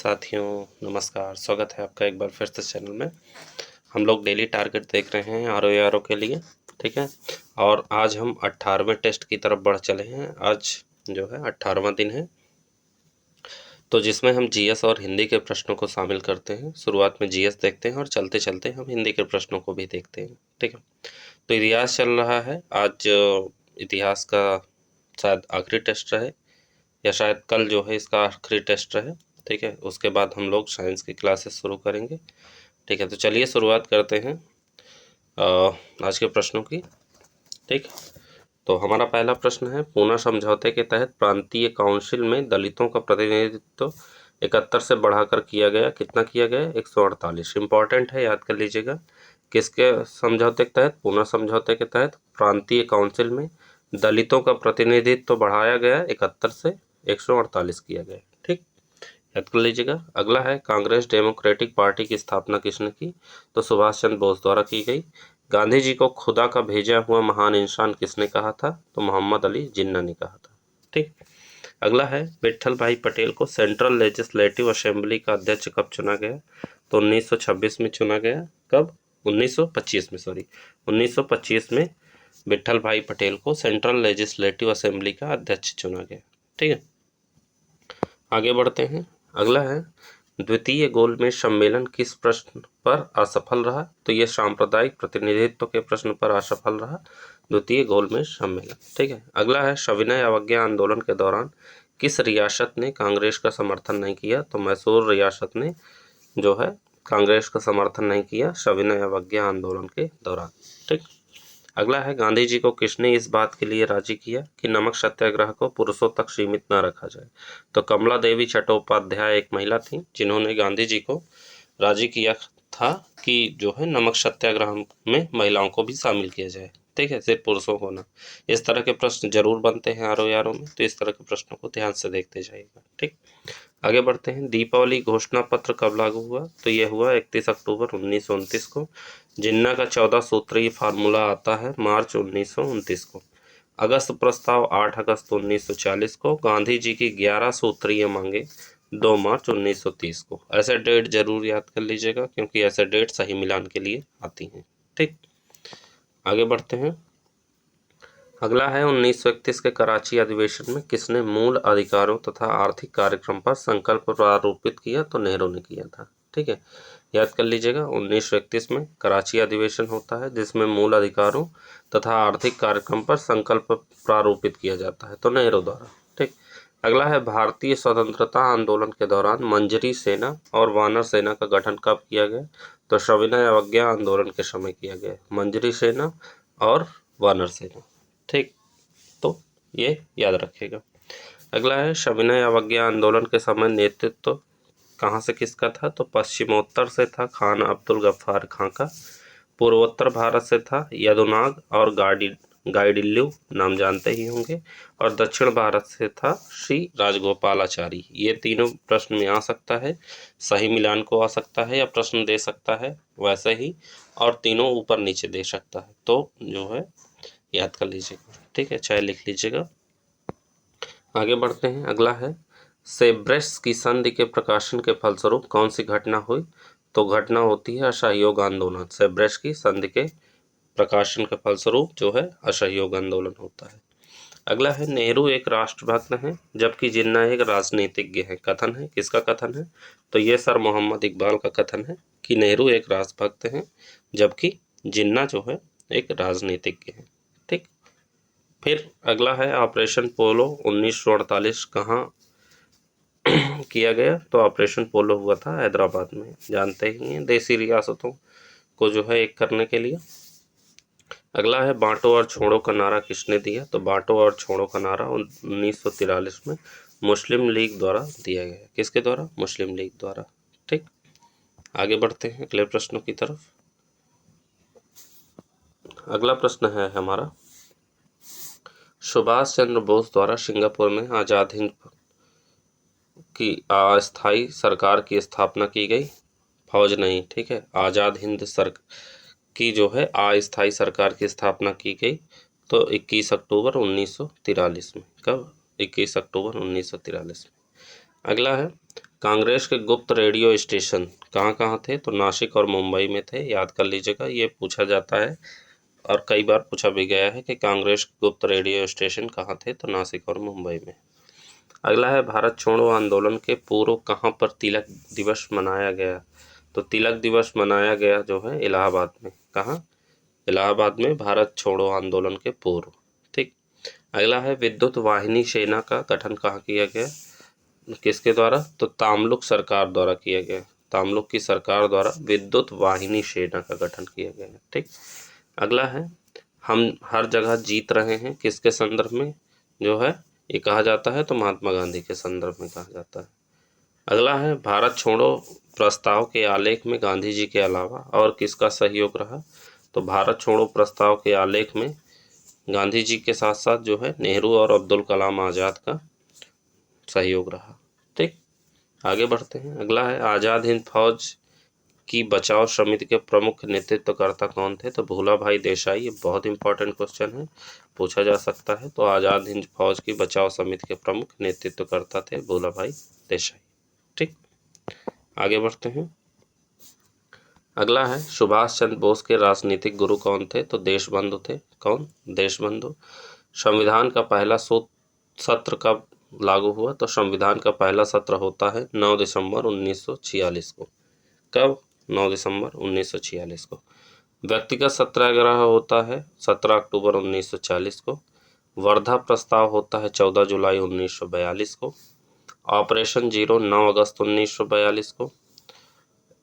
साथियों नमस्कार, स्वागत है आपका एक बार फिर से चैनल में। हम लोग डेली टारगेट देख रहे हैं आर के लिए, ठीक है। और आज हम 18वें टेस्ट की तरफ बढ़ चले हैं। आज जो है 18वां दिन है, तो जिसमें हम जीएस और हिंदी के प्रश्नों को शामिल करते हैं। शुरुआत में जीएस देखते हैं और चलते चलते हम हिंदी के प्रश्नों को भी देखते हैं, ठीक है। तो इतिहास चल रहा है। आज इतिहास का शायद आखिरी टेस्ट रहे, या शायद कल जो है इसका आखिरी टेस्ट रहे, ठीक है। उसके बाद हम लोग साइंस की क्लासेस शुरू करेंगे, ठीक है। तो चलिए शुरुआत करते हैं आज के प्रश्नों की, ठीक। तो हमारा पहला प्रश्न है, पूना समझौते के तहत प्रांतीय काउंसिल में दलितों का प्रतिनिधित्व 71 से बढ़ाकर किया गया। कितना किया गया? 148। इंपॉर्टेंट है, याद कर लीजिएगा। किसके समझौते के तहत? पूना समझौते के तहत प्रांतीय काउंसिल में दलितों का प्रतिनिधित्व बढ़ाया गया, 71 से 148 किया गया, ठीक। याद कर लीजिएगा। अगला है, कांग्रेस डेमोक्रेटिक पार्टी की स्थापना किसने की? तो सुभाष चंद्र बोस द्वारा की गई। गांधी जी को खुदा का भेजा हुआ महान इंसान किसने कहा था? तो मोहम्मद अली जिन्ना ने कहा था, ठीक। अगला है, विट्ठल भाई पटेल को सेंट्रल लेजिस्लेटिव असेंबली का अध्यक्ष कब चुना गया? तो 1926 में चुना गया। कब? 1925 में, सॉरी 1925 में विट्ठल भाई पटेल को सेंट्रल लेजिस्लेटिव असेंबली का अध्यक्ष चुना गया, ठीक है। आगे बढ़ते हैं। अगला है, द्वितीय गोलमेज सम्मेलन किस प्रश्न पर असफल रहा? तो ये सांप्रदायिक प्रतिनिधित्व के प्रश्न पर असफल रहा द्वितीय गोलमेज सम्मेलन, ठीक है। अगला है, सविनय अवज्ञा आंदोलन के दौरान किस रियासत ने कांग्रेस का समर्थन नहीं किया? तो मैसूर रियासत ने जो है कांग्रेस का समर्थन नहीं किया सविनय अवज्ञा आंदोलन के दौरान, ठीक। अगला है, गांधी जी को किसने इस बात के लिए राजी किया कि नमक सत्याग्रह को पुरुषों तक सीमित न रखा जाए? तो कमला देवी चट्टोपाध्याय एक महिला थी जिन्होंने गांधी जी को राजी किया था कि जो है नमक सत्याग्रह में महिलाओं को भी शामिल किया जाए, ठीक है, सिर्फ पुरुषों को ना। इस तरह के प्रश्न जरूर बनते हैं आर में, तो इस तरह के प्रश्नों को ध्यान से देखते जाइएगा, ठीक। आगे बढ़ते हैं। दीपावली घोषणा पत्र कब लागू हुआ? तो यह हुआ 31 अक्टूबर 1929 को। जिन्ना का 14 सूत्रीय फार्मूला आता है मार्च 1929 को। अगस्त प्रस्ताव 8 अगस्त 1940 को। गांधी जी की 11 सूत्रीय मांगे 2 मार्च 1930 को। ऐसे डेट जरूर याद कर लीजिएगा, क्योंकि ऐसे डेट सही मिलान के लिए आती हैं, ठीक। आगे बढ़ते हैं। अगला है, 1931 के कराची अधिवेशन में किसने मूल अधिकारों तथा आर्थिक कार्यक्रम पर संकल्प प्रारूपित किया? तो नेहरू ने किया था, ठीक है। याद कर लीजिएगा, 1931 में कराची अधिवेशन होता है जिसमें मूल अधिकारों तथा आर्थिक कार्यक्रम पर संकल्प प्रारूपित किया जाता है, तो नेहरू द्वारा, ठीक। अगला है, भारतीय स्वतंत्रता आंदोलन के दौरान मंजरी सेना और वानर सेना का गठन कब किया गया? तो सविनय अवज्ञा आंदोलन के समय किया गया, मंजरी सेना और वानर सेना, ठीक। तो ये याद रखिएगा। अगला है, सविनय अवज्ञा आंदोलन के समय नेतृत्व कहाँ से किसका था? तो पश्चिमोत्तर से था खान अब्दुल गफ्फार खां का। पूर्वोत्तर भारत से था यदुनाग और गाइडिल्लू, नाम जानते ही होंगे। और दक्षिण भारत से था श्री राजगोपालाचारी। ये तीनों प्रश्न में आ सकता है, सही मिलान को आ सकता है या प्रश्न दे सकता है वैसे ही, और तीनों ऊपर नीचे दे सकता है, तो जो है याद कर लीजिएगा, ठीक है, चाहे लिख लीजिएगा। आगे बढ़ते हैं। अगला है, सेब्रेस की संधि के प्रकाशन के फलस्वरूप कौन सी घटना हुई? तो घटना होती है असहयोग आंदोलन। सेब्रेस की संधि के प्रकाशन के फलस्वरूप जो है असहयोग आंदोलन होता है। अगला है, नेहरू एक राष्ट्रभक्त हैं जबकि जिन्ना एक राजनीतिज्ञ है। कथन है, किसका कथन है? तो ये सर मोहम्मद इकबाल का कथन है कि नेहरू एक राष्ट्रभक्त हैं जबकि जिन्ना जो है एक राजनीतिज्ञ है, ठीक। फिर अगला है, ऑपरेशन पोलो 1948 कहाँ किया गया? तो ऑपरेशन पोलो हुआ था हैदराबाद में, जानते ही हैं, देसी रियासतों को जो है एक करने के लिए। अगला है, बांटो और छोड़ो का नारा किसने दिया? तो बांटो और छोड़ो का नारा 1943 में मुस्लिम लीग द्वारा दिया गया। किसके द्वारा? मुस्लिम लीग द्वारा, ठीक। आगे बढ़ते हैं अगले प्रश्नों की तरफ। अगला प्रश्न है हमारा, सुभाष चंद्र बोस द्वारा सिंगापुर में आज़ाद हिंद की अस्थायी सरकार की स्थापना की गई। फौज नहीं, ठीक है, आज़ाद हिंद की जो है अस्थायी सरकार की स्थापना की गई, तो 21 अक्टूबर 1943 में। कब? 21 अक्टूबर 1943 में। अगला है कांग्रेस के गुप्त रेडियो स्टेशन कहाँ कहाँ थे, तो नासिक और मुंबई में थे, याद कर लीजिएगा, ये पूछा जाता है और कई बार पूछा भी गया है कि कांग्रेस के गुप्त रेडियो स्टेशन कहाँ थे, तो नासिक और मुंबई में। अगला है भारत छोड़ो आंदोलन के पूर्व कहाँ पर तिलक दिवस मनाया गया, तो तिलक दिवस मनाया गया जो है इलाहाबाद में। कहाँ? इलाहाबाद में भारत छोड़ो आंदोलन के पूर्व। ठीक। अगला है विद्युत वाहिनी सेना का गठन कहाँ किया गया, किसके द्वारा, तो तामलुक सरकार द्वारा किया गया। तामलुक की सरकार द्वारा विद्युत वाहिनी सेना का गठन किया गया है। ठीक। अगला है हम हर जगह जीत रहे हैं किसके संदर्भ में जो है ये कहा जाता है, तो महात्मा गांधी के संदर्भ में कहा जाता है। अगला है भारत छोड़ो प्रस्ताव के आलेख में गांधी जी के अलावा और किसका सहयोग रहा, तो भारत छोड़ो प्रस्ताव के आलेख में गांधी जी के साथ साथ जो है नेहरू और अब्दुल कलाम आज़ाद का सहयोग रहा। ठीक। आगे बढ़ते हैं। अगला है आज़ाद हिंद फौज की बचाव समिति के प्रमुख नेतृत्वकर्ता कौन थे, तो भूला भाई देसाई। ये बहुत इंपॉर्टेंट क्वेश्चन है, पूछा जा सकता है। तो आज़ाद हिंद फौज की बचाव समिति के प्रमुख नेतृत्वकर्ता थे भूला भाई देसाई। ठीक। आगे बढ़ते हैं। अगला है सुभाष चंद्र बोस के राजनीतिक गुरु कौन थे, तो देशबंधु थे। कौन? देशबंधु। संविधान का पहला सत्र कब लागू हुआ, तो संविधान का पहला सत्र होता है 9 दिसंबर 1946 को। कब? 9 दिसंबर 1946 को। व्यक्तिगत सत्याग्रह होता है 17 अक्टूबर 1940 को। वर्धा प्रस्ताव होता है 14 जुलाई 1942 को। ऑपरेशन जीरो 9 अगस्त 1942 को।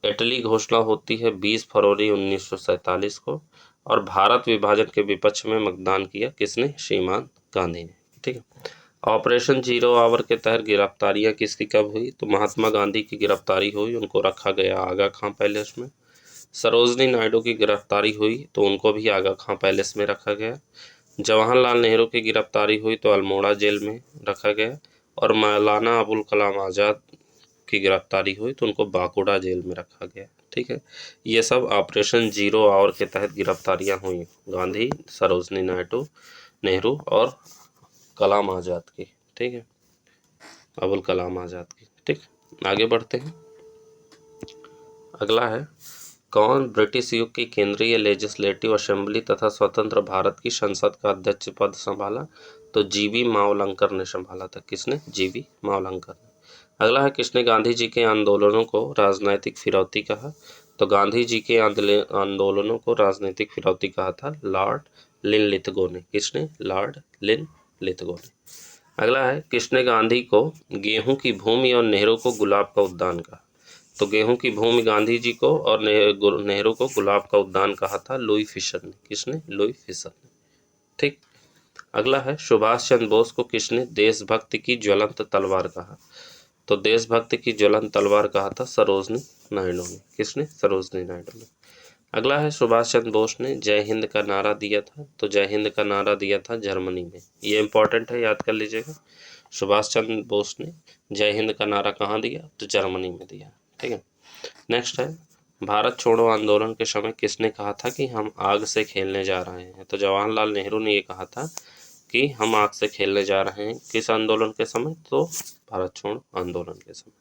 इटली घोषणा होती है 20 फरवरी 1947 को। और भारत विभाजन के विपक्ष में मतदान किया किसने? श्रीमान गांधी ने। ठीक है। ऑपरेशन जीरो आवर के तहत गिरफ्तारियां किसकी कब हुई, तो महात्मा गांधी की गिरफ्तारी हुई, उनको रखा गया आगा खां पैलेस में। सरोजनी नायडू की गिरफ्तारी हुई तो उनको भी आगा खां पैलेस में रखा गया। जवाहरलाल नेहरू की गिरफ्तारी हुई तो अल्मोड़ा जेल में रखा गया। और मौलाना अबुल कलाम आज़ाद की गिरफ्तारी हुई तो उनको बाकुड़ा जेल में रखा गया। ठीक है। ये सब ऑपरेशन जीरो आवर के तहत गिरफ्तारियां हुई गांधी, सरोजनी नायडू, नेहरू और कलाम आज़ाद की। ठीक है, अबुल कलाम आज़ाद की। ठीक। आगे बढ़ते हैं। अगला है कौन ब्रिटिश युग की केंद्रीय लेजिस्लेटिव असेंबली तथा स्वतंत्र भारत की संसद का अध्यक्ष पद संभाला, तो जीवी मावलंकर ने संभाला था। किसने? जीवी मावलंकर ने। अगला है किसने गांधी जी के आंदोलनों को राजनैतिक फिरौती कहा, तो गांधी जी के आंदोलनों को राजनीतिक फिरौती कहा था लॉर्ड लिनलिथगो ने। किसने? लॉर्ड लिनलिथगो ने। अगला है किसने गांधी को गेहूं की भूमि और नेहरू को गुलाब का उद्यान कहा, तो गेहूं की भूमि गांधी जी को और नेहरू को गुलाब का उद्यान कहा था लुई फिशर ने। किसने? लुई फिशर ने। ठीक। अगला है सुभाष चंद्र बोस को किसने देशभक्ति की ज्वलंत तलवार कहा, तो देशभक्ति की ज्वलंत तलवार कहा था सरोजनी नायडू ने। किसने? सरोजनी नायडू ने। अगला है सुभाष चंद्र बोस ने जय हिंद का नारा दिया था, तो जय हिंद का नारा दिया था जर्मनी में। ये इंपॉर्टेंट है, याद कर लीजिएगा। सुभाष चंद्र बोस ने जय हिंद का नारा कहाँ दिया, तो जर्मनी में दिया। ठीक है। नेक्स्ट है भारत छोड़ो आंदोलन के समय किसने कहा था कि हम आग से खेलने जा रहे हैं, तो जवाहरलाल नेहरू ने ये कहा था कि हम आग से खेलने जा रहे हैं। किस आंदोलन के समय, तो भारत छोड़ो आंदोलन के समय।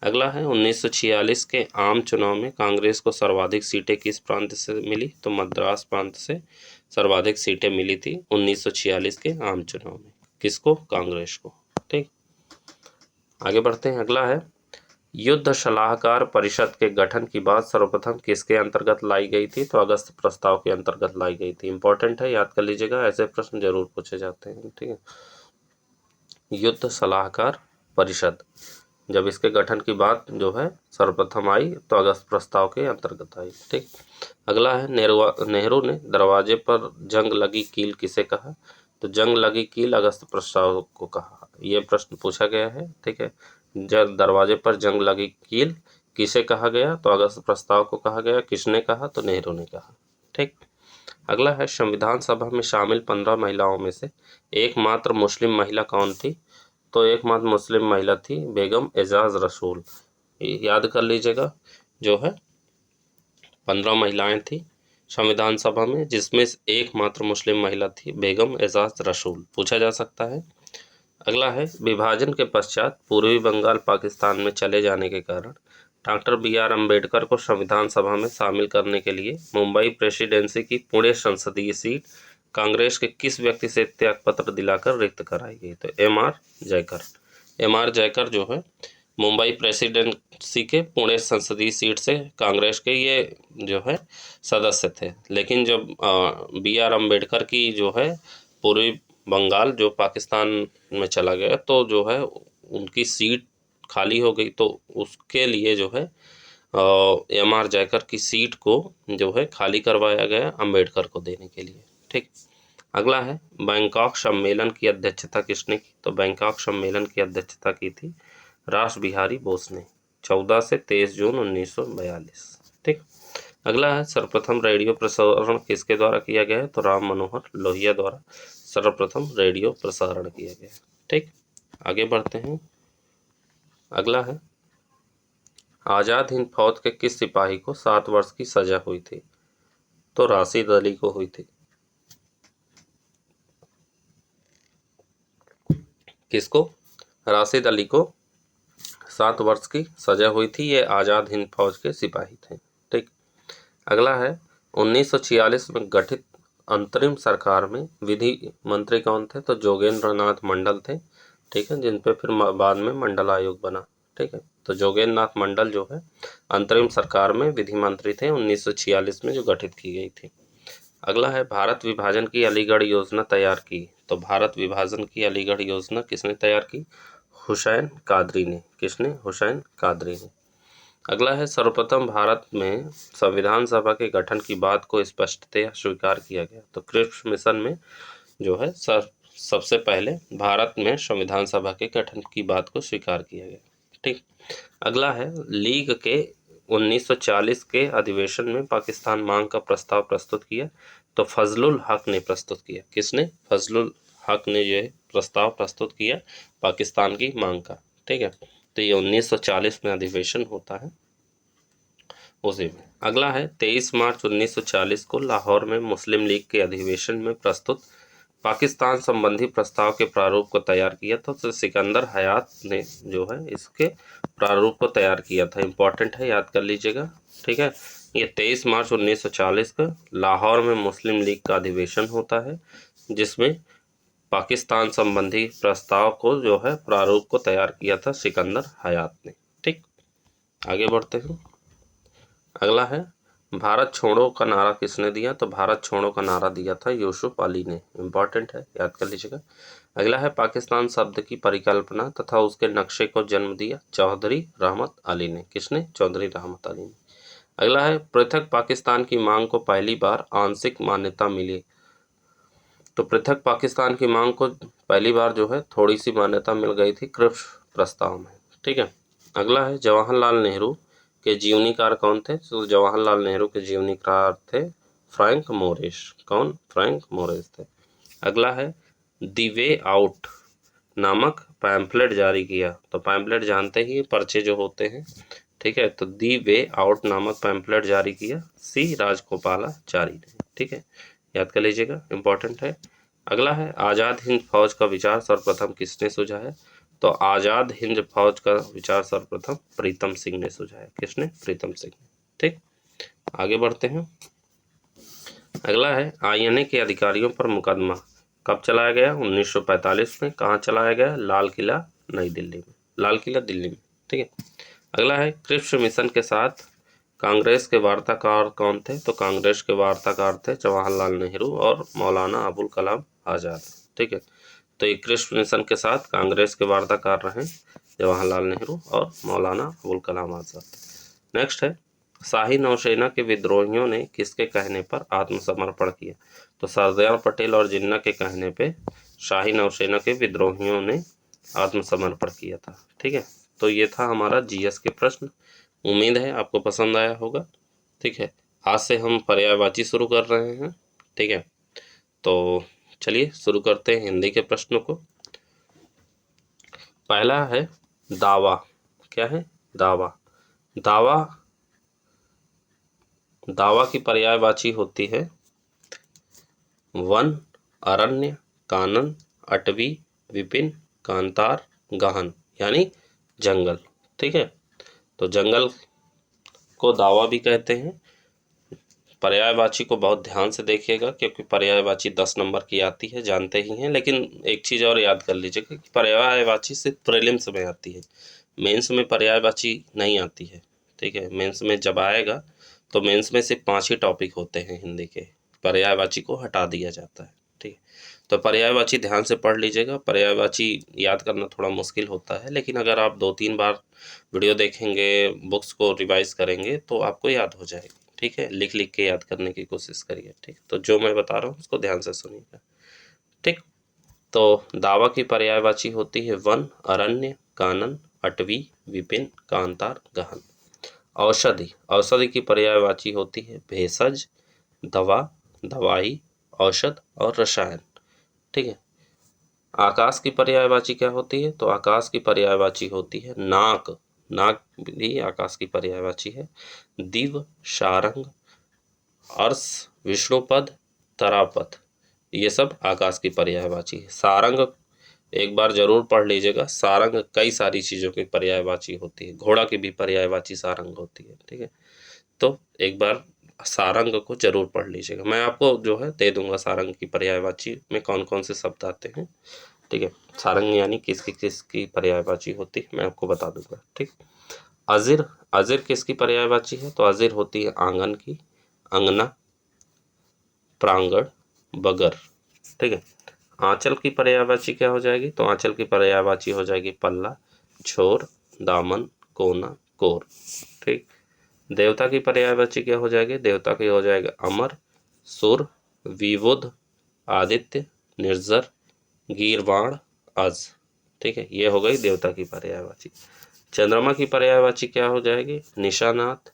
अगला है 1946 के आम चुनाव में कांग्रेस को सर्वाधिक सीटें किस प्रांत से मिली, तो मद्रास प्रांत से सर्वाधिक सीटें मिली थी 1946 के आम चुनाव में। किसको? कांग्रेस को। ठीक। आगे बढ़ते हैं। अगला है युद्ध सलाहकार परिषद के गठन की बात सर्वप्रथम किसके अंतर्गत लाई गई थी, तो अगस्त प्रस्ताव के अंतर्गत लाई गई थी। इंपॉर्टेंट है, याद कर लीजिएगा, ऐसे प्रश्न जरूर पूछे जाते हैं। ठीक है। युद्ध सलाहकार परिषद, जब इसके गठन की बात जो है सर्वप्रथम आई तो अगस्त प्रस्ताव के अंतर्गत आई। ठीक। अगला है नेहरू ने दरवाजे पर जंग लगी कील किसे कहा, तो जंग लगी कील अगस्त प्रस्ताव को कहा। यह प्रश्न पूछा गया है। ठीक है। जब दरवाजे पर जंग लगी कील किसे कहा गया, तो अगस्त प्रस्ताव को कहा गया। किसने कहा, तो नेहरू ने कहा। ठीक। अगला है संविधान सभा में शामिल 15 महिलाओं में से एकमात्र मुस्लिम महिला कौन थी, तो एकमात्र मुस्लिम महिला थी बेगम एजाज रसूल। याद कर लीजिएगा, जो है 15 महिलाएं थी संविधान सभा में, जिसमें एकमात्र मुस्लिम महिला थी बेगम एजाज रसूल। पूछा जा सकता है। अगला है विभाजन के पश्चात पूर्वी बंगाल पाकिस्तान में चले जाने के कारण डॉक्टर बी.आर. अम्बेडकर को संविधान सभा में शामिल करने के लिए मुंबई प्रेसिडेंसी की पुणे संसदीय सीट कांग्रेस के किस व्यक्ति से त्याग पत्र दिलाकर रिक्त कराई गई? तो एम.आर. जयकर। एम.आर. जयकर जो है मुंबई प्रेसिडेंसी के पुणे संसदीय सीट से कांग्रेस के ये जो है सदस्य थे, लेकिन जब बी.आर. अम्बेडकर की जो है पूर्वी बंगाल जो पाकिस्तान में चला गया तो जो है उनकी सीट खाली हो गई, तो उसके लिए जो है एम.आर. जयकर की सीट को जो है खाली करवाया गया अम्बेडकर को देने के लिए। ठीक। अगला है बैंकॉक सम्मेलन की अध्यक्षता किसने की? तो बैंकॉक सम्मेलन की अध्यक्षता की थी रास बिहारी बोस ने 14 से 23 जून 1942। ठीक। अगला है सर्वप्रथम रेडियो प्रसारण किसके द्वारा किया गया है? तो राम मनोहर लोहिया द्वारा सर्वप्रथम रेडियो प्रसारण किया गया। ठीक। आगे बढ़ते हैं। अगला है आजाद हिंद फौज के किस सिपाही को 7 वर्ष की सजा हुई थी? तो राशिद अली को हुई थी। किसको? राशिद अली को 7 वर्ष की सजा हुई थी। ये आजाद हिंद फौज के सिपाही थे। ठीक। अगला है 1946 में गठित अंतरिम सरकार में विधि मंत्री कौन थे? तो जोगेंद्र नाथ मंडल थे। ठीक है, जिन पे फिर बाद में मंडल आयोग बना। ठीक है, तो जोगेंद्र नाथ मंडल जो है अंतरिम सरकार में विधि मंत्री थे 1946 में, जो गठित की गई थी। अगला है भारत विभाजन की अलीगढ़ योजना तैयार की। तो भारत विभाजन की अलीगढ़ योजना किसने तैयार की? हुसैन कादरी ने। किसने? हुसैन कादरी ने। अगला है सर्वप्रथम भारत में संविधान सभा के गठन की बात को स्पष्टतया स्वीकार किया गया। तो क्रिप्स मिशन में जो है सबसे पहले भारत में संविधान सभा के गठन की बात को स्वीकार किया गया। ठीक। अगला है लीग के 1940 के अधिवेशन में पाकिस्तान मांग का प्रस्ताव प्रस्तुत किया। तो फजलुल हक ने प्रस्तुत किया। किसने? फजलुल हक ने यह प्रस्ताव प्रस्तुत किया पाकिस्तान की मांग का। ठीक है, तो ये 1940 में अधिवेशन होता है उसी में। अगला है 23 मार्च 1940 को लाहौर में मुस्लिम लीग के अधिवेशन में प्रस्तुत पाकिस्तान संबंधी प्रस्ताव के प्रारूप को तैयार किया था। तो सिकंदर हयात ने जो है इसके प्रारूप को तैयार किया था। इंपॉर्टेंट है, याद कर लीजिएगा। ठीक है, ये 23 मार्च 1940 का लाहौर में मुस्लिम लीग का अधिवेशन होता है, जिसमें पाकिस्तान संबंधी प्रस्ताव को जो है प्रारूप को तैयार किया था सिकंदर हयात ने। ठीक। आगे बढ़ते हैं। अगला है भारत छोड़ो का नारा किसने दिया? तो भारत छोड़ो का नारा दिया था यूसुफ अली ने। इंपॉर्टेंट है, याद कर लीजिएगा। अगला है पाकिस्तान शब्द की परिकल्पना तथा उसके नक्शे को जन्म दिया चौधरी रहमत अली ने। किसने? चौधरी रहमत अली ने। अगला है पृथक पाकिस्तान की मांग को पहली बार आंशिक मान्यता मिली। तो पृथक पाकिस्तान की मांग को पहली बार जो है थोड़ी सी मान्यता मिल गई थी क्रिप्स प्रस्ताव में। ठीक है। अगला है जवाहरलाल नेहरू के जीवनीकार कौन थे? तो जवाहरलाल नेहरू के जीवनीकार थे फ्रैंक मोरिस। कौन? फ्रैंक मोरिस थे। अगला है द वे आउट नामक पैम्फलेट जारी किया। तो पैम्फलेट जानते ही, पर्चे जो होते हैं। ठीक है, तो द वे आउट नामक पैम्फलेट जारी किया सी राजगोपालाचारी ने। ठीक है, याद कर लीजिएगा, इंपॉर्टेंट है। अगला है आज़ाद हिंद फौज का विचार सर्वप्रथम किसने सुझाया? तो आज़ाद हिंद फौज का विचार सर्वप्रथम प्रीतम सिंह ने सुझाया। किसने? प्रीतम सिंह ने। ठीक। आगे बढ़ते हैं। अगला है आईएनए के अधिकारियों पर मुकदमा कब चलाया गया? 1945 में। कहाँ चलाया गया? लाल किला नई दिल्ली में। लाल किला दिल्ली में। ठीक है। अगला है क्रिप्स मिशन के साथ कांग्रेस के वार्ताकार कौन थे? तो कांग्रेस के वार्ताकार थे जवाहरलाल नेहरू और मौलाना अबुल कलाम आज़ाद। ठीक है, तो ये क्रिप्स मिशन के साथ कांग्रेस के वार्ताकार रहे जवाहरलाल नेहरू और मौलाना अबुल कलाम आज़ाद। नेक्स्ट है शाही नौसेना के विद्रोहियों ने किसके कहने पर आत्मसमर्पण किया? तो सरदार पटेल और जिन्ना के कहने पे शाही नौसेना के विद्रोहियों ने आत्मसमर्पण किया था। ठीक है, तो ये था हमारा जीएस के प्रश्न। उम्मीद है आपको पसंद आया होगा। ठीक है, आज से हम पर्यायवाची शुरू कर रहे हैं। ठीक है, तो चलिए शुरू करते हैं हिंदी के प्रश्नों को। पहला है दावा। क्या है? दावा। दावा दावा की पर्यायवाची होती है वन, अरण्य, कानन, अटवी, विपिन, कांतार, गहन यानी जंगल। ठीक है, तो जंगल को दावा भी कहते हैं। पर्यायवाची को बहुत ध्यान से देखिएगा क्योंकि पर्यायवाची 10 नंबर की आती है, जानते ही हैं। लेकिन एक चीज़ और याद कर लीजिएगा कि पर्यायवाची सिर्फ प्रीलिम्स में आती है, मेंस में पर्यायवाची नहीं आती है। ठीक है, मेंस में जब आएगा तो मेंस में सिर्फ 5 ही टॉपिक होते हैं हिंदी के, पर्यायवाची को हटा दिया जाता है। ठीक है, तो पर्यायवाची ध्यान से पढ़ लीजिएगा। पर्यायवाची याद करना थोड़ा मुश्किल होता है, लेकिन अगर आप 2-3 बार वीडियो देखेंगे, बुक्स को रिवाइज करेंगे तो आपको याद हो जाएगी। ठीक है, लिख लिख के याद करने की कोशिश करिए। ठीक, तो जो मैं बता रहा हूँ उसको ध्यान से सुनिएगा। ठीक, तो दावा की पर्यायवाची होती है वन, अरण्य, कानन, अटवी, विपिन, कांतार, गहन। औषधि, औषधि की पर्यायवाची होती है भेषज, दवा, दवाई, औषध और रसायन। ठीक है, आकाश की पर्यायवाची क्या होती है? तो आकाश की पर्यायवाची होती है नाक, नाक भी आकाश की पर्यायवाची है। दिव, सारंग, अर्श, विष्णुपद, तरापद, ये सब आकाश की पर्यायवाची है। सारंग एक बार जरूर पढ़ लीजिएगा, सारंग कई सारी चीज़ों की पर्यायवाची होती है, घोड़ा की भी पर्यायवाची सारंग होती है। ठीक है, तो एक बार सारंग को जरूर पढ़ लीजिएगा। मैं आपको जो है दे दूंगा सारंग की पर्यायवाची में कौन कौन से शब्द आते हैं। ठीक है, सारंग यानी किसकी किसकी पर्यायवाची होती है मैं आपको बता दूंगा। ठीक, अजिर, अजिर किसकी पर्यायवाची है? तो अजिर होती है आंगन की, अंगना, प्रांगण, बगर। ठीक है, आंचल की पर्यायवाची क्या हो जाएगी? तो आंचल की पर्यायवाची हो जाएगी पल्ला, छोर, दामन, कोना, कोर। ठीक, देवता की पर्यायवाची क्या हो जाएगी? देवता की हो जाएगा अमर, सुर, विबुध, आदित्य, निर्जर, गीरवाण, अज। ठीक है, ये हो गई देवता की पर्यायवाची। चंद्रमा की पर्यायवाची क्या हो जाएगी? निशानाथ,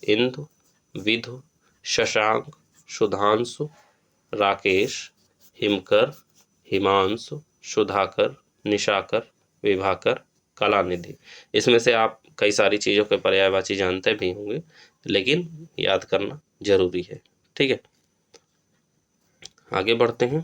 इंदु, विधु, शशांक, सुधांशु, राकेश, हिमकर, हिमांशु, सुधाकर, निशाकर, विभाकर, कलानिधि। इसमें से आप कई सारी चीज़ों के पर्यायवाची जानते भी होंगे, लेकिन याद करना जरूरी है। ठीक है, आगे बढ़ते हैं।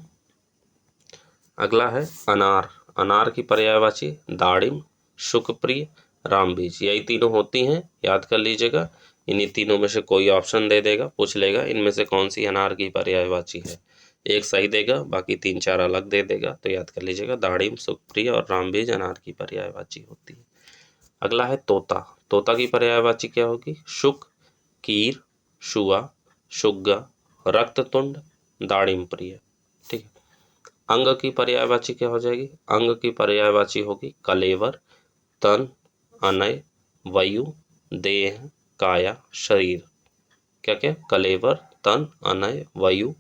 अगला है अनार। अनार की पर्यायवाची दाड़िम, शुकप्रिय, रामबीज। यही तीनों होती हैं, याद कर लीजिएगा। इन्हीं तीनों में से कोई ऑप्शन दे देगा, पूछ लेगा इनमें से कौन सी अनार की पर्यायवाची है, एक सही देगा, बाकी 3-4 अलग दे देगा। तो याद कर लीजिएगा, दाड़िम, शुकप्रिय और रामबीज अनार की पर्यायवाची होती है। अगला है तोता। तोता की पर्यायवाची क्या होगी? शुक, कीर, शुआ, शुग्गा, रक्ततुंड, दाड़िम प्रिय। ठीक है, अंग की पर्यायवाची क्या हो जाएगी? अंग की पर्यायवाची होगी कलेवर, तन, अनय, वायु, देह, काया, शरीर। क्या क्या? कलेवर, तन, अनय, वायु,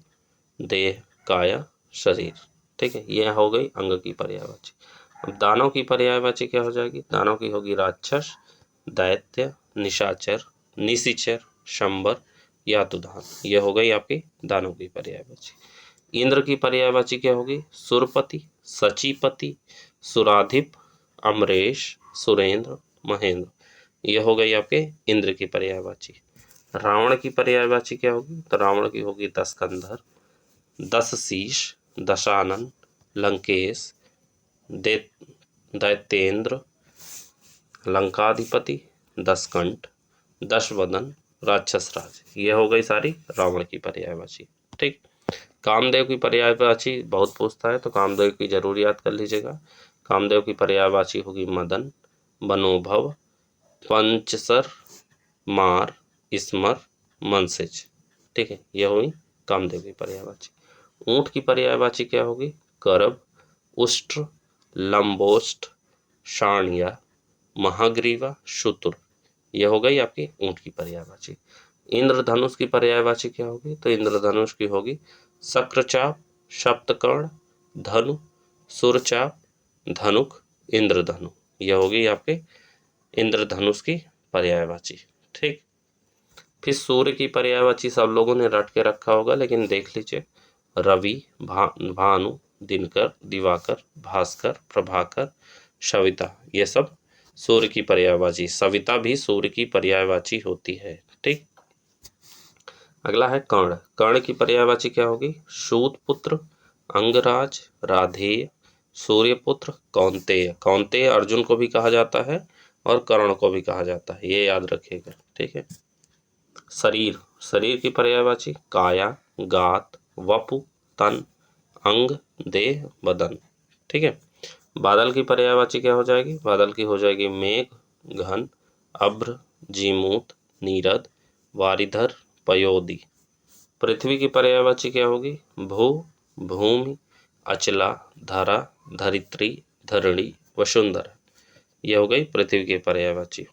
देह, काया, शरीर। ठीक है, यह हो गई अंग की पर्यायवाची। अब दानव की पर्यायवाची क्या हो जाएगी? दानव की होगी राक्षस, दैत्य, निशाचर, निशिचर, शंबर, यातुधान। यह हो गई आपकी दानव की पर्यायवाची। इंद्र की पर्यायवाची क्या होगी? सुरपति, सचीपति, सुराधिप, अमरेश, सुरेंद्र, महेंद्र। यह हो गई आपके इंद्र की पर्यायवाची। रावण की पर्यायवाची क्या होगी? तो रावण की होगी दशकंधर, दस शीश, दशानन, लंकेश, दैत्येंद्र, लंकाधिपति, दशकंठ, दशवदन, राक्षस राज। ये हो गई सारी रावण की पर्यायवाची। ठीक, कामदेव की पर्यायवाची बहुत पूछता है, तो कामदेव की जरूर याद कर लीजिएगा। कामदेव की पर्यायवाची होगी मदन, मनोभव, पंचसर, मार, स्मर, मनसिज। ठीक है, यह हुई कामदेव की पर्यायवाची। ऊंट की पर्यायवाची क्या होगी? करब, उष्ट्र, लंबोष्ठ, शाणिया, महाग्रीवा, शुतुर। यह हो गई आपकी ऊंट की पर्यायवाची। इंद्रधनुष की पर्यायवाची क्या होगी? तो इंद्रधनुष की होगी शक्रचाप, सप्तकर्ण, धनु, सुरचाप, धनुक, इंद्रधनु। यह होगी आपके इंद्रधनुष की पर्यायवाची। ठीक, फिर सूर्य की पर्यायवाची सब लोगों ने रट के रखा होगा, लेकिन देख लीजिए, रवि, भानु, दिनकर, दिवाकर, भास्कर, प्रभाकर, सविता, ये सब सूर्य की पर्यायवाची। सविता भी सूर्य की पर्यायवाची होती है। ठीक, अगला है कर्ण। कर्ण की पर्यायवाची क्या होगी? सूत पुत्र, अंगराज, राधेय, सूर्यपुत्र कौन्तेय। कौन्तेय अर्जुन को भी कहा जाता है और कर्ण को भी कहा जाता है, ये याद रखिएगा, ठीक है। शरीर, शरीर की पर्यायवाची काया, गात, वपु, तन, अंग, देह, बदन, ठीक है। बादल की पर्यायवाची क्या हो जाएगी? बादल की हो जाएगी मेघ, घन, अभ्र, जीमूत, नीरद, वारिधर, पयोदी। पृथ्वी की पर्यायवाची क्या होगी? भू, भूमि, अचला, धरा, धरित्री, धरणी, वसुंधरा। यह हो गई पृथ्वी की पर्यायवाची।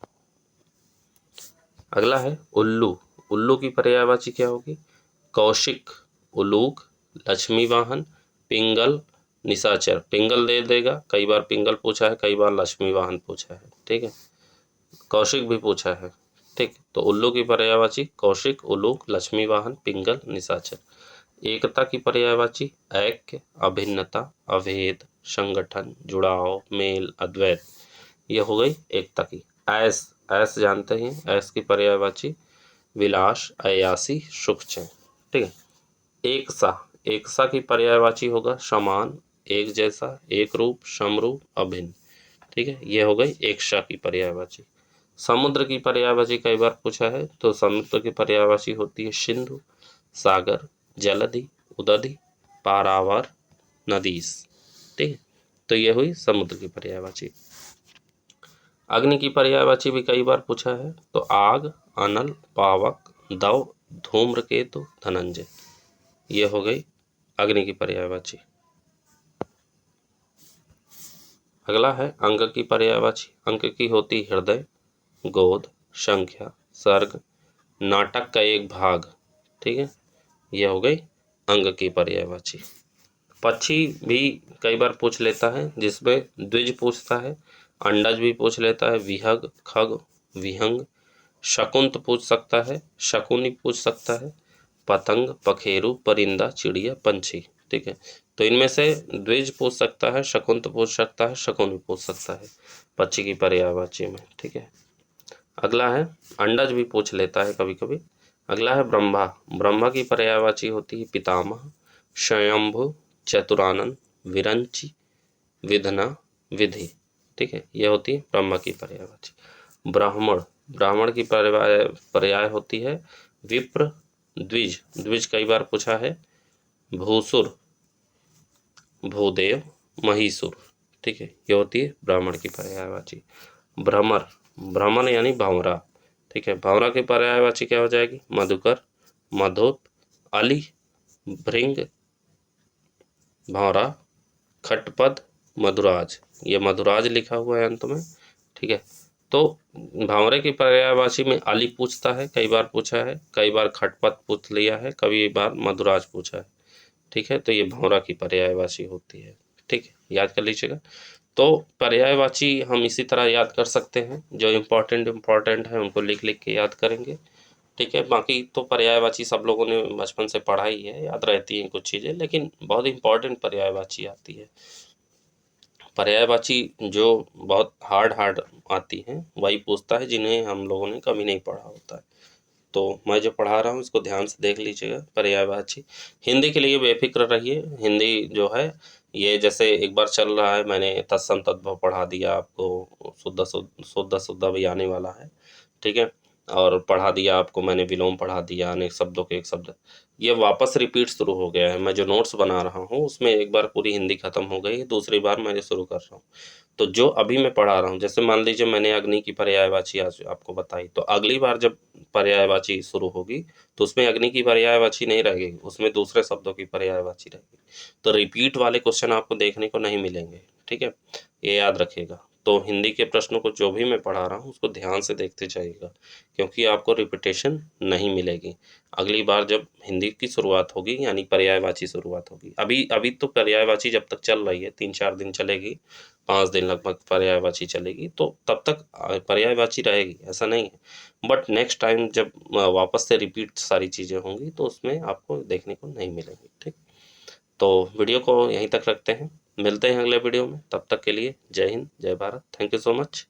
अगला है उल्लू। उल्लू की पर्यायवाची क्या होगी? कौशिक, उलूक, लक्ष्मी वाहन, पिंगल, निशाचर। पिंगल दे देगा, कई बार पिंगल पूछा है, कई बार लक्ष्मी वाहन पूछा है, ठीक है। कौशिक भी पूछा है, ठीक। तो उल्लू की पर्यायवाची कौशिक, उलूक, लक्ष्मी वाहन, पिंगल, निशाचर। एकता की पर्यायवाची ऐक्य, अभिन्नता, अभेद, संगठन, जुड़ाव, मेल, अद्वैत। यह हो गई एकता की। ऐस, ऐस जानते हैं, ऐस की पर्यायवाची विलास, अयासी, सुखचैन, ठीक है। एकसा, एकसा की पर्यायवाची होगा समान, एक जैसा, एक रूप, समरूप, अभिन्न, ठीक है। यह हो गई एकसा की पर्यायवाची। समुद्र की पर्यायवाची कई बार पूछा है, तो समुद्र की पर्यायवाची होती है सिंधु, सागर, जलधि, उदधि, पारावार, नदीस, ठीक है। तो यह हुई समुद्र की पर्यायवाची। अग्नि की पर्यायवाची भी कई बार पूछा है, तो आग, अनल, पावक, दव, धूम्रकेतु, धनंजय। ये हो गई अग्नि की पर्यायवाची। अगला है अंग की पर्यायवाची। अंक की होती हृदय, गोद, संख्या, सर्ग, नाटक का एक भाग, ठीक है। यह हो गई अंग की पर्यायवाची। पक्षी भी कई बार पूछ लेता है, जिसमें द्विज पूछता है, अंडज भी पूछ लेता है, विहग, खग, विहंग, शकुंत पूछ सकता है, शकुनी पूछ सकता है, पतंग, पखेरु, परिंदा, चिड़िया, पंछी, ठीक है। तो इनमें से द्विज पूछ सकता है, शकुंत पूछ सकता है, शकुनी पूछ सकता है पक्षी की पर्यायवाची में, ठीक है। अगला है अंडज भी पूछ लेता है कभी कभी। अगला है ब्रह्मा। ब्रह्मा की पर्यायवाची होती है पितामह, स्वयंभु, चतुरानन, विरंची, विधना, विधि, ठीक है। यह होती है ब्रह्मा की पर्यायवाची। ब्राह्मण, ब्राह्मण की पर्याय होती है विप्र, द्विज, द्विज कई बार पूछा है, भूसुर, भूदेव, महीसुर, ठीक है। यह होती है ब्राह्मण की पर्यायवाची। भ्रमर, भ्रमण यानी भंवरा, ठीक है। भंवरा की पर्यायवाची क्या हो जाएगी? मधुकर, मधुप, अली, भृंग, भंवरा, खटपद, मधुराज। ये मधुराज लिखा हुआ है अंत में, ठीक है। तो भांवरे की पर्यायवाची में अली पूछता है, कई बार पूछा है, कई बार खटपद पूछ लिया है, कभी बार मधुराज पूछा है, ठीक है। तो ये भंवरा की पर्यायवाची होती है, ठीक है, याद कर लीजिएगा। तो पर्यायवाची हम इसी तरह याद कर सकते हैं, जो इम्पोर्टेंट है उनको लिख लिख के याद करेंगे, ठीक है। बाकी तो पर्यायवाची सब लोगों ने बचपन से पढ़ा ही है, याद रहती हैं कुछ चीज़ें, लेकिन बहुत इंपॉर्टेंट पर्यायवाची आती है। पर्यायवाची जो बहुत हार्ड आती हैं वही पूछता है, जिन्हें हम लोगों ने कभी नहीं पढ़ा होता है। तो मैं जो पढ़ा रहा हूँ इसको ध्यान से देख लीजिएगा। पर्यायवाची हिंदी के लिए बेफिक्र रहिए। हिंदी जो है ये जैसे एक बार चल रहा है, मैंने तत्सम तद्भव पढ़ा दिया आपको, शुद्ध शुद्ध भी आने वाला है, ठीक है। और पढ़ा दिया आपको मैंने विलोम पढ़ा दिया, अनेक शब्दों के एक शब्द। ये वापस रिपीट शुरू हो गया है। मैं जो नोट्स बना रहा हूँ उसमें एक बार पूरी हिंदी खत्म हो गई, दूसरी बार मैं शुरू कर रहा हूँ। तो जो अभी मैं पढ़ा रहा हूँ, जैसे मान लीजिए मैंने अग्नि की पर्यायवाची आज आपको बताई, तो अगली बार जब पर्यायवाची शुरू होगी तो उसमें अग्नि की पर्यायवाची नहीं रहेगी, उसमें दूसरे शब्दों की पर्यायवाची रहेगी। तो रिपीट वाले क्वेश्चन आपको देखने को नहीं मिलेंगे, ठीक है, ये याद रखिएगा। तो हिंदी के प्रश्नों को जो भी मैं पढ़ा रहा हूँ उसको ध्यान से देखते जाइएगा, क्योंकि आपको रिपीटेशन नहीं मिलेगी। अगली बार जब हिंदी की शुरुआत होगी यानी पर्यायवाची शुरुआत होगी, अभी तो पर्यायवाची जब तक चल रही है 3-4 दिन चलेगी, 5 दिन लगभग पर्यायवाची चलेगी, तो तब तक पर्यायवाची रहेगी, ऐसा नहीं है। बट नेक्स्ट टाइम जब वापस से रिपीट सारी चीज़ें होंगी तो उसमें आपको देखने को नहीं मिलेंगी, ठीक। तो वीडियो को यहीं तक रखते हैं, मिलते हैं अगले वीडियो में, तब तक के लिए जय हिंद, जय Bharat, thank you so much.